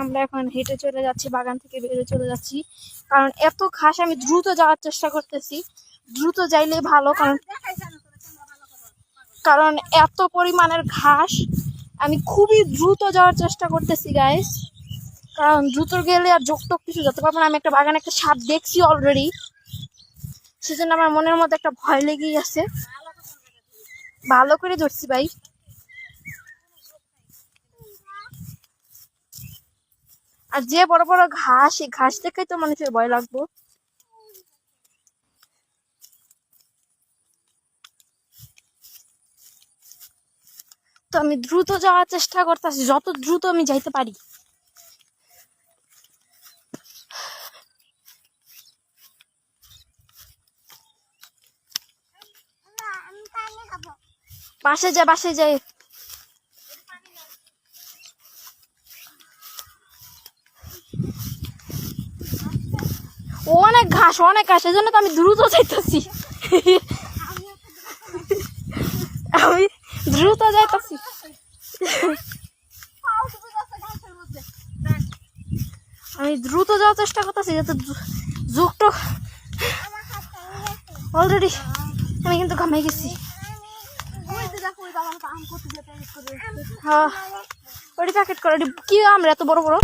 আমরা এখন হেঁটে চলে যাচ্ছি, বাগান থেকে বেরিয়ে চলে যাচ্ছি, কারণ এত ঘাস। আমি দ্রুত যাওয়ার চেষ্টা করতেছি, দ্রুত যাইলে ভালো, কারণ কারণ এত পরিমাণের ঘাস। আমি খুবই দ্রুত যাওয়ার চেষ্টা করতেছি গাইস, কারণ দ্রুত গেলে আর যোগটোক কিছু যেতে পারবো না। আমি একটা বাগানে একটা সাপ দেখছি অলরেডি, সেজন্য আমার মনের মধ্যে একটা ভয় লেগেই আছে। ভালো করে ধরছি ভাই। আর যে বড় বড় ঘাস, এই ঘাস দেখেই তো মানুষের ভয় লাগবো। তো আমি দ্রুত যাওয়ার চেষ্টা করতেছি, যত দ্রুত আমি যাইতে পারি। বাসে যাই। অনেক ঘাস, এই জন্য তো আমি দ্রুত যাইতেছি। আমি দ্রুত যাইতেছি। আমি দ্রুত যাওয়ার চেষ্টা করতেছি, যাতে যুগটা অলরেডি আমি কিন্তু ঘামে গেছি। হ্যাঁ, ওটি প্যাকেট করে কি আমরা এত বড় বড়